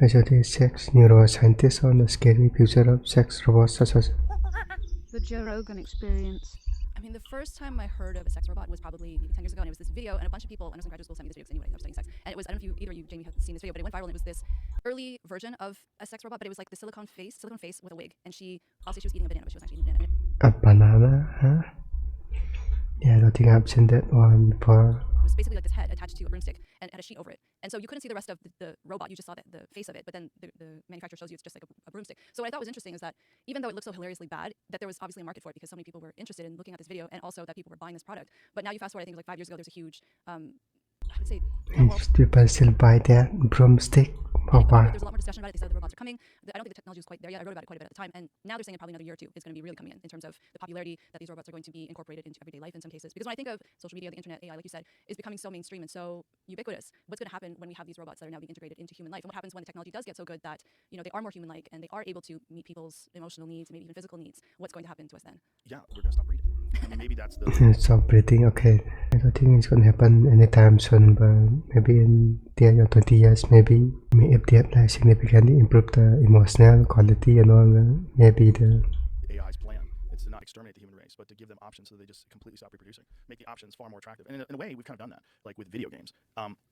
Specialty sex neuroscientist on the scary future of sex robots such as The Joe Rogan experience. I mean, the first time I heard of a sex robot was probably maybe 10 years ago, and it was this video, and a bunch of people when I was in graduate school sent me this video because I knew I was studying sex. And it was, I don't know if either you, Jamie, have seen this video, but it went viral, and it was this early version of a sex robot, but it was like the silicone face with a wig, and she was eating a banana, but she was actually eating a banana. a banana, huh? Yeah, I don't think I've seen that one before. It was basically like this head attached to a broomstick and it had a sheet over it. And so you couldn't see the rest of the robot, you just saw the face of it, but then the manufacturer shows you it's just like a broomstick. So what I thought was interesting is that even though it looked so hilariously bad, that there was obviously a market for it because so many people were interested in looking at this video and also that people were buying this product. But now you fast forward, I think it was like 5 years ago, there's a huge, I would say, People still buy that broomstick. there's a lot more discussion about it. They said the robots are coming. I don't think the technology is quite there yet. I wrote about it quite a bit at the time. And now they're saying in probably another year or two, it's going to be really coming in terms of the popularity that these robots are going to be incorporated into everyday life in some cases. Because when I think of social media, the internet, AI, like you said, is becoming so mainstream and so ubiquitous. What's going to happen when we have these robots that are now being integrated into human life? And what happens when the technology does get so good that, you know, they are more human-like and they are able to meet people's emotional needs, maybe even physical needs? What's going to happen to us then? Yeah, we're going to stop breeding. I mean, maybe that's the... Stop breathing, okay. I don't think it's going to happen anytime soon, but maybe in 10 or 20 years, maybe if they have like significantly improved the emotional quality and all, maybe the AI's plan. It's to not exterminate the human race, but to give them options so they just completely stop reproducing. Make the options far more attractive. And in a way, we've kind of done that, like with video games.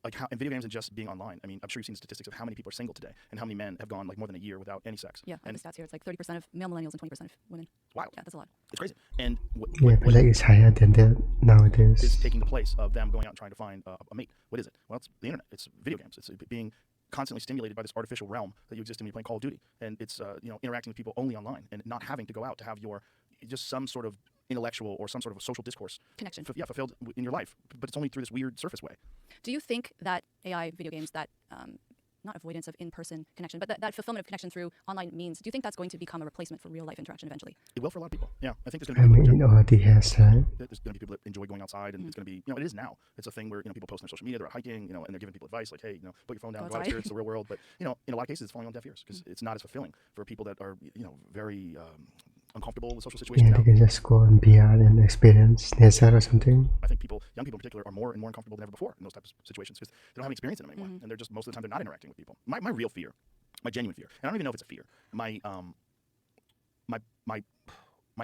Like how in video games and just being online. I mean, I'm sure you've seen statistics of how many people are single today and how many men have gone like more than a year without any sex. Yeah, and the stats here, it's like 30% of male millennials and 20% of women. Wow. Yeah, that's a lot. It's crazy. And yeah, I feel like it's higher than that nowadays. is taking the place of them going out and trying to find a mate. What is it? Well, it's the internet. It's video games. It's being constantly stimulated by this artificial realm that you exist in when you're playing Call of Duty, and it's interacting with people only online and not having to go out to have your just some sort of intellectual or some sort of a social discourse Connection. fulfilled in your life, but it's only through this weird surface way. Do you think that AI video games, that not avoidance of in-person connection, but that fulfillment of connection through online means, do you think that's going to become a replacement for real-life interaction eventually? It will for a lot of people. Yeah, I think there's I going to be mean, it already has, right? there's going to be people that enjoy going outside, and it's going to be, it is now. It's a thing where people post on their social media, they're out hiking, and they're giving people advice like, hey, put your phone down, Go go out outside. here, it's the real world. But in a lot of cases, it's falling on deaf ears because it's not as fulfilling for people that are very uncomfortable with social situations Yeah, now. they can just go on VR and experience nature or something. I think young people in particular, are more and more uncomfortable than ever before in those types of situations because they don't have any experience in them anymore, and they're just most of the time they're not interacting with people. My real fear, my genuine fear, and I don't even know if it's a fear. My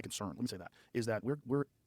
concern, let me say that, is that we're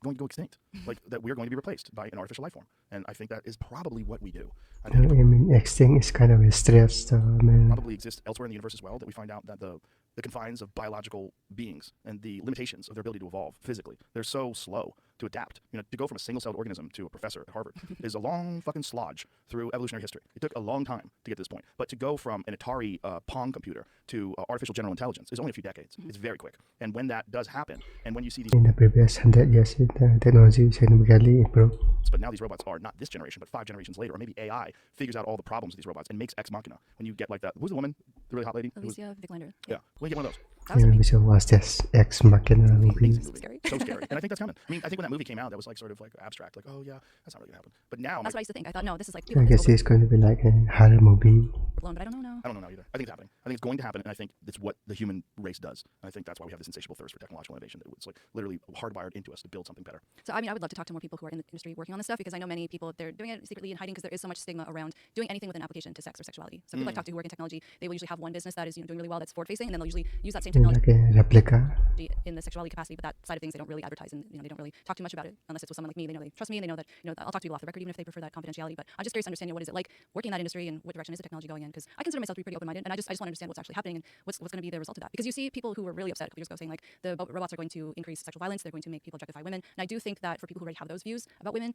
going to go extinct, like that we're going to be replaced by an artificial life form, and I think that is probably what we do. I I think mean, extinct is kind of a stretch, man. probably exists elsewhere in the universe as well, that we find out that the confines of biological beings and the limitations of their ability to evolve physically, they're so slow to adapt. To go from a single-celled organism to a professor at Harvard is a long fucking slodge through evolutionary history. It took a long time to get to this point. But to go from an Atari Pong computer to artificial general intelligence is only a few decades. It's very quick. And when that does happen, and when you see these... In the previous 100 years, the technology significantly improved. But now these robots are not this generation, but 5 generations later, or maybe AI figures out all the problems with these robots and makes ex machina. When you get like that, who's the woman, the really hot lady? Alicia Vikander. Yeah, when you get one of those. That was Yeah, amazing. which was just Ex Machina movie. Amazing movie. Scary. So scary. And I think that's coming. I mean, I think when that movie came out, that was like sort of like abstract, like, oh yeah, that's not really gonna happen. But now, I'm That's what I like, used to think. I thought, no, this is like, I guess it's going to be like a horror movie. blown, but I don't know now. I don't know either. I think it's happening. I think it's going to happen, and I think it's what the human race does. And I think that's why we have this insatiable thirst for technological innovation. It's like literally hardwired into us to build something better. So, I mean, I would love to talk to more people who are in the industry working on this stuff because I know many people, they're doing it secretly and hiding because there is so much stigma around doing anything with an application to sex or sexuality. So people I talk to who work in technology, they will usually have one business that is doing really well, that's forward-facing, and then they'll usually use that same technology Like a replica. in the sexuality capacity, but that side of things they don't really advertise and they don't really talk too much about it unless it's with someone like me. They know they trust me and they know that I'll talk to people off the record even if they prefer that confidentiality. But I'm just curious to understand what is it like working in that industry and what direction is the technology going in, because I consider myself to be pretty open-minded and I just want to understand what's actually happening and what's going to be the result of that. Because you see people who were really upset a couple years ago saying like the robots are going to increase sexual violence, they're going to make people objectify women, and I do think that for people who already have those views about women,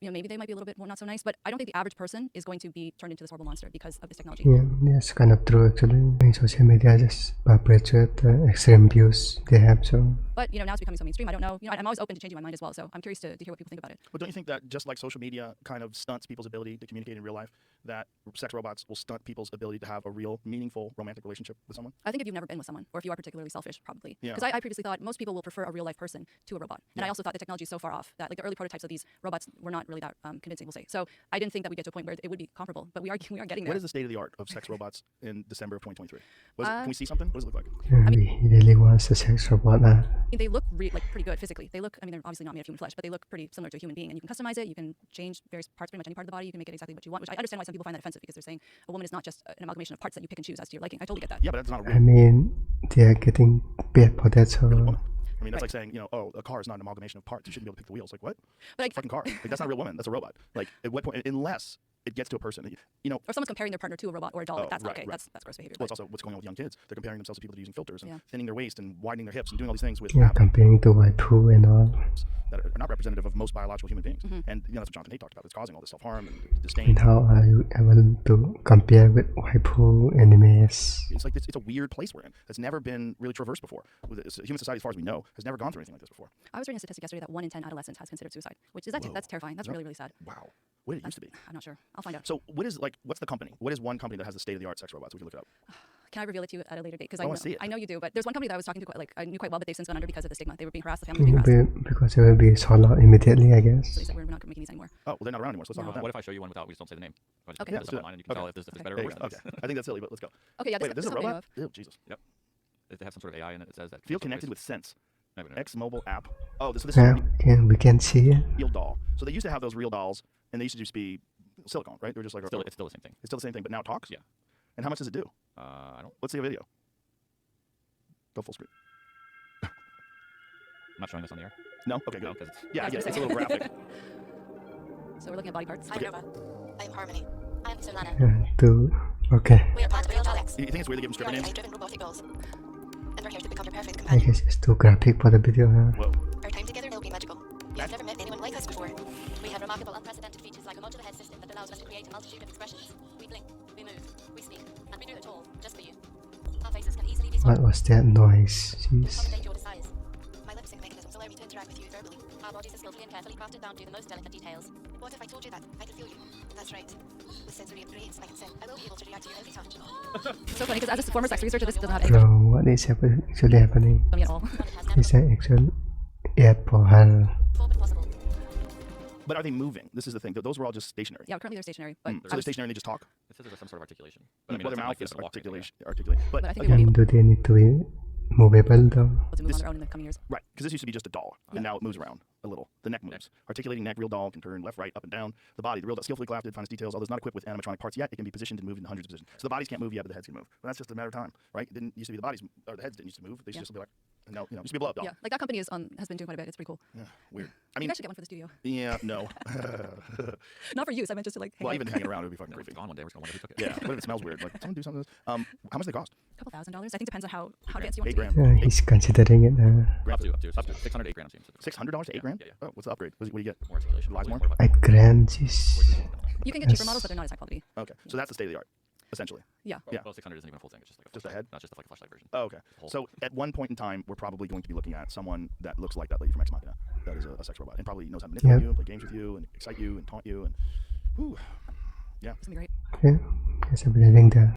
maybe they might be a little bit more not so nice, but I don't think the average person is going to be turned into this horrible monster because of this technology. Yeah, that's kind of true actually. In social media just perpetuate the extreme views they have, so... But now it's becoming so mainstream. I don't know. I'm always open to changing my mind as well. So I'm curious to hear what people think about it. But don't you think that just like social media kind of stunts people's ability to communicate in real life, that sex robots will stunt people's ability to have a real, meaningful, romantic relationship with someone? I think if you've never been with someone, or if you are particularly selfish, probably. Yeah. Because I previously thought most people will prefer a real life person to a robot. And I also thought the technology is so far off that like the early prototypes of these robots were not really that convincing, we'll say. So I didn't think that we'd get to a point where it would be comparable, but we are getting there. What is the state of the art of sex robots in December of 2023? Can we see something? What does it look like? Yeah, he really wants a sex robot. They look pretty good physically. They're obviously not made of human flesh, but they look pretty similar to a human being. And you can customize it. You can change various parts, pretty much any part of the body. You can make it exactly what you want, which I understand why some people find that offensive because they're saying a woman is not just an amalgamation of parts that you pick and choose as to your liking. I totally get that. Yeah, but that's not a real I mean, they are getting paid for that, so woman. I mean, that's Right. like saying, oh, a car is not an amalgamation of parts. You shouldn't be able to pick the wheels. Like, what? But It's a fucking car. Like, that's not a real woman. That's a robot. Like, at what point, unless it gets to a person, or someone's comparing their partner to a robot or a doll. Oh, like, that's not right, okay. right. That's gross behavior. well, it's But also what's going on with young kids. They're comparing themselves to people that are using filters and Yeah. thinning their waist and widening their hips and doing all these things with yeah, apps comparing to waifu and all. that are not representative of most biological human beings. Mhm. And that's what Jonathan Haidt talked about. It's causing all this self-harm and And disdain. how are you able to compare with waifu animes? It's like it's a weird place we're in. That's never been really traversed before. Human society, as far as we know, has never gone through anything like this before. I was reading a statistic yesterday that 1 in 10 adolescents has considered suicide, which is Whoa. that's terrifying. That's Yep. really, really sad. Wow. What did it used to be? I'm not sure. I'll find out. So what's the company? What is one company that has the state-of-the-art sex robots? We can look it up. Can I reveal it to you at a later date? Because I wanna see it. I know you do, but there's one company that I was talking to I knew quite well, but they've since gone under because of the stigma. They were being harassed. The family was being harassed. Because it will be sold out immediately, I So they guess. said we're not making these anymore. Oh, well, they're not around anymore, so let's talk No. about What that. if I show you one without? We just don't say the name. I'll just Okay. put Yeah, this let's do up it. online and you can Okay. tell if this is Okay. better There or you worse go. than Okay. this. I think that's silly, but let's go. Okay, yeah, this, Wait, this this is a what I know robot? of. Ew, Jesus. They have some sort of AI in it that says that. Feel connected with Sense. Maybe not. X mobile app. Oh, this is Yeah, a we can see it. real doll. So they used to have those real dolls, and they used to just be silicone, right? They were just like It's still the same thing. it's still the same thing, but now it talks. Yeah. And how much does it do? I don't. Let's see a video. Go full screen. I'm not showing this on the air. No. Okay, No, good. because it's. Yeah, I was yeah, gonna it's a say. little graphic. So we're looking at body parts. I'm Nova. I'm Harmony. I'm Solana. Okay. We are part of real Daleks. You think it's weird to give them We stripper are names? AI-driven robotic dolls. And we're here to become your perfect I companion. guess it's too graphic for the video, huh? Whoa. Our time together will be magical. You have never met anyone like us before. We have remarkable, unprecedented features like a modular head system that allows us to create a multitude of expressions. We blink, we move, we speak, and we do it all just for you. Our faces can easily be What swapped was that noise? to Jeez. accommodate your desires. My lip sync mechanisms allow me to interact with you verbally. Our bodies are skillfully and carefully crafted down to the most delicate details. What if I told you that I can feel you? That's right. With sensory upgrades, I can sense I will be able to react to your every touch. So funny because as a former sex researcher, this does not have So any what is actually happening? me at all. One that has never Is that actual ad for her? before been possible. But are they moving? This is the thing. Those were all just stationary. Yeah, currently they're stationary, but So they're stationary and they just talk? It says there's some sort of articulation. But I mean, Well, their it's not mouth like is they have to walk or anything, articulate. But But I think they And do they need to be movable though? to move This- on their own in the coming years. right, because this used to be just a doll, and now it moves around a little. The neck moves. Articulating neck, real doll can turn left, right, up and down. The body, the real doll, skillfully crafted, finest details, although it's not equipped with animatronic parts yet, it can be positioned and moved in hundreds of positions. So the bodies can't move yet, but the heads can move. But that's just a matter of time, right? It didn't used to be the bodies, or the heads didn't used to move. They used to just be like, no, it used to be a blow up doll. Yeah, like that company has been doing quite a bit. It's pretty cool. Yeah, weird. I You mean, guys should get one for the studio. yeah, no. Not for use. I meant just to like hang Well, out. even hanging around, it would be fucking No, if creepy. it's gone one day, we're just gonna wonder who took it. Yeah, what if it smells weird? Like, someone do something to this? How much do they cost? $2,000. I think depends on how advanced you want $8 to be. grand. He's considering it. Up to 600 to 8 grand. Seems $600 to $8 grand? Yeah, yeah. Oh, what's the upgrade? What do you get? more articulation. Lies more? 8 grand, jeez. You can get cheaper Yes. models, but they're not as high quality. Okay, so that's the state of the art, essentially. Yeah. Yeah. Well, 600 isn't even a full thing. It's just like a Just a flashlight, head? not just like a flashlight version. Oh, okay. Whole- So at one point in time, we're probably going to be looking at someone that looks like that lady from Ex Machina. That is a sex robot, and probably knows how to manipulate Yep. you and play games with you and excite you and taunt you and, whew. It's gonna be great. Okay, guess I'm leaving the